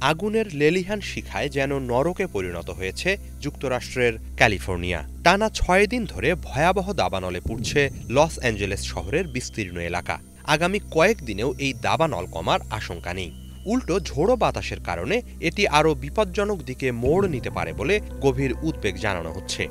আগুনের লেলিহান শিখায় যেন নরকে পরিণত হয়েছে যুক্তরাষ্ট্রের ক্যালিফোর্নিয়া। টানা ৬ দিন ধরে ভয়াবহ দাবানলে পুড়ছে লস অ্যাঞ্জেলেস শহরের বিস্তীর্ণ এলাকা। আগামী কয়েকদিনেও এই দাবানল কমার আশঙ্কা নেই। উল্টো ঝোড়ো বাতাসের কারণে এটি আরও বিপজ্জনক দিকে মোড় নিতে পারে বলে গভীর উদ্বেগ জানানো হচ্ছে।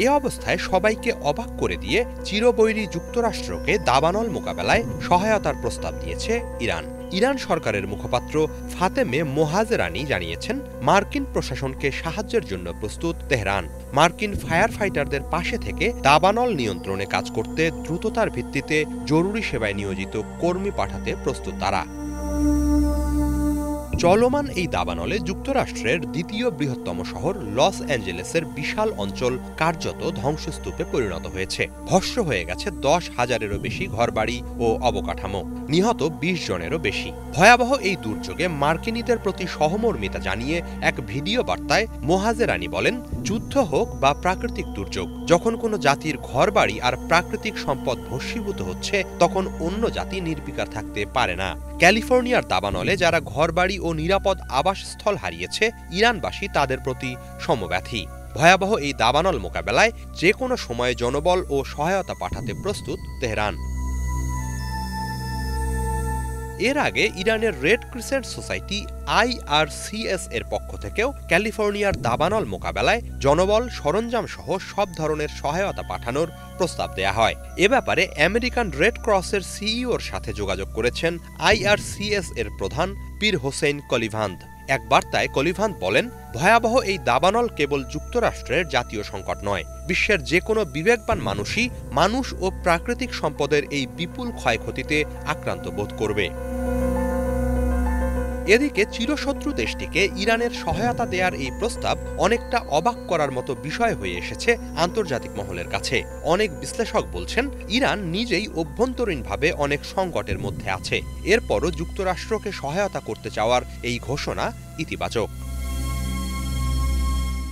এ অবস্থায় সবাইকে অবাক করে দিয়ে চিরবৈরী যুক্তরাষ্ট্রকে দাবানল মোকাবেলায় সহায়তার প্রস্তাব দিয়েছে ইরান। ইরান সরকারের মুখপাত্র ফাতেমে মোহাজেরানি জানিয়েছেন, মার্কিন প্রশাসনকে সাহায্যের জন্য প্রস্তুত তেহরান। মার্কিন ফায়ার ফাইটারদের পাশে থেকে দাবানল নিয়ন্ত্রণে কাজ করতে দ্রুততার ভিত্তিতে জরুরি সেবায় নিয়োজিত কর্মী পাঠাতে প্রস্তুত তারা। চলমান এই দাবানলে যুক্তরাষ্ট্রের দ্বিতীয় বৃহত্তম শহর লস অ্যাঞ্জেলেসের বিশাল অঞ্চল কার্যত ধ্বংসস্তূপে পরিণত হয়েছে। ভস্ম হয়ে গেছে ১০,০০০-এরও বেশি ঘরবাড়ি ও অবকাঠামো, নিহত ২০ জনেরও বেশি। ভয়াবহ এই দুর্যোগে মার্কিনীদের প্রতি সহমর্মিতা জানিয়ে এক ভিডিও বার্তায় মোহাজেরানি বলেন, যুদ্ধ হোক বা প্রাকৃতিক দুর্যোগ, যখন কোনো জাতির ঘরবাড়ি আর প্রাকৃতিক সম্পদ ভস্মীভূত হচ্ছে তখন অন্য জাতি নির্বিকার থাকতে পারে না। ক্যালিফোর্নিয়ার দাবানলে যারা ঘরবাড়ি ও নিরাপদ আবাসস্থল হারিয়েছে, ইরানবাসী তাদের প্রতি সমব্যথী। ভয়াবহ এই দাবানল মোকাবেলায় যে কোনো সময়ে জনবল ও সহায়তা পাঠাতে প্রস্তুত তেহরান। এর আগে ইরানের রেড ক্রিসেন্ট সোসাইটি IRCS এর পক্ষ থেকেও ক্যালিফোর্নিয়ার দাবানল মোকাবেলায় জনবল, সরঞ্জাম সহ সব ধরনের সহায়তা পাঠানোর প্রস্তাব দেয়া হয়। এ ব্যাপারে আমেরিকান রেড ক্রসের সিইওর সাথে যোগাযোগ করেছেন IRCS এর প্রধান পীর হোসেন কলিভান্দ। এক বার্তায় কলিভান্দ বলেন, ভয়াবহ এই দাবানল কেবল যুক্তরাষ্ট্রের জাতীয় সংকট নয়, বিশ্বের যে কোনো বিবেকবান মানুষই মানুষ ও প্রাকৃতিক সম্পদের এই বিপুল ক্ষয়ক্ষতিতে আক্রান্ত বোধ করবে। এদিকে চিরশত্রু দেশটিকে ইরানের সহায়তা দেয়ার এই প্রস্তাব অনেকটা অবাক করার মতো বিষয় হয়ে এসেছে আন্তর্জাতিক মহলের কাছে। অনেক বিশ্লেষক বলছেন, ইরান নিজেই অভ্যন্তরীণভাবে অনেক সংকটের মধ্যে আছে। এরপরও যুক্তরাষ্ট্রকে সহায়তা করতে চাওয়ার এই ঘোষণা ইতিবাচক।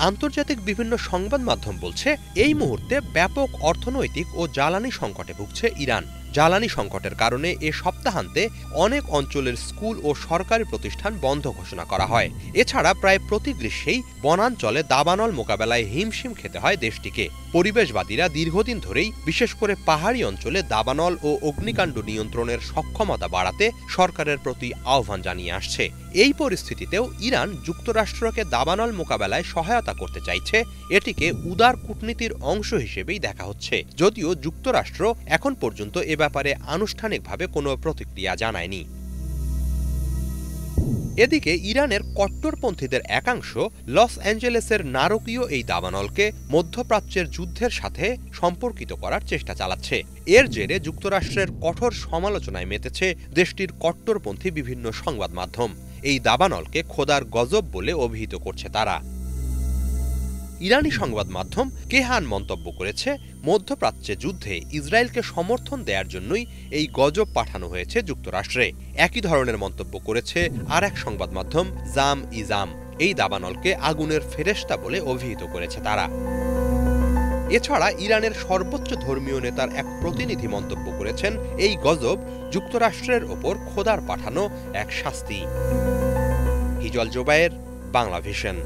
আন্তর্জাতিক বিভিন্ন সংবাদ মাধ্যম বলছে, এই মুহূর্তে ব্যাপক অর্থনৈতিক ও জ্বালানি সংকটে ভুগছে ইরান। জ্বালানি সংকটের কারণে এ সপ্তাহান্তে অনেক অঞ্চলের স্কুল ও সরকারি প্রতিষ্ঠান বন্ধ ঘোষণা করা হয়। এছাড়া প্রায় প্রতি গ্রীষ্মেই বনাঞ্চলে দাবানল মোকাবেলায় হিমশিম খেতে হয় দেশটিকে। পরিবেশবাদীরা দীর্ঘদিন ধরেই বিশেষ করে পাহাড়ি অঞ্চলে দাবানল ও অগ্নিকাণ্ড নিয়ন্ত্রণের সক্ষমতা বাড়াতে সরকারের প্রতি আহ্বান জানিয়ে আসছে। এই পরিস্থিতিতেও ইরান যুক্তরাষ্ট্রকে দাবানল মোকাবেলায় সহায়তা করতে চাইছে। এটিকে উদার কূটনীতির অংশ হিসেবেই দেখা হচ্ছে, যদিও যুক্তরাষ্ট্র এখন পর্যন্ত এ ব্যাপারে আনুষ্ঠানিকভাবে কোনো প্রতিক্রিয়া জানায়নি। এদিকে ইরানের কট্টরপন্থীদের একাংশ লস অ্যাঞ্জেলেসের নারকীয় এই দাবানলকে মধ্যপ্রাচ্যের যুদ্ধের সাথে সম্পর্কিত করার চেষ্টা চালাচ্ছে। এর জেরে যুক্তরাষ্ট্রের কঠোর সমালোচনায় মেতেছে দেশটির কট্টরপন্থী বিভিন্ন সংবাদ মাধ্যম। এই দাবানলকে খোদার গজব বলে অভিহিত করছে তারা। ইরানি সংবাদ মাধ্যম কেহান মন্তব্য করেছে, মধ্যপ্রাচ্যে যুদ্ধে ইসরায়েলকে সমর্থন দেওয়ার জন্যই এই গজব পাঠানো হয়েছে যুক্তরাষ্ট্রে। একই ধরনের মন্তব্য করেছে আর এক সংবাদ মাধ্যম জাম ইজাম। এই দাবানলকে আগুনের ফেরেশতা বলে অভিহিত করেছে তারা। এছাড়া ইরানের সর্বোচ্চ ধর্মীয় নেতার এক প্রতিনিধি মন্তব্য করেছেন, এই গজব যুক্তরাষ্ট্রের ওপর খোদার পাঠানো এক শাস্তি। হিজল জোবায়ের, বাংলা ভিশন।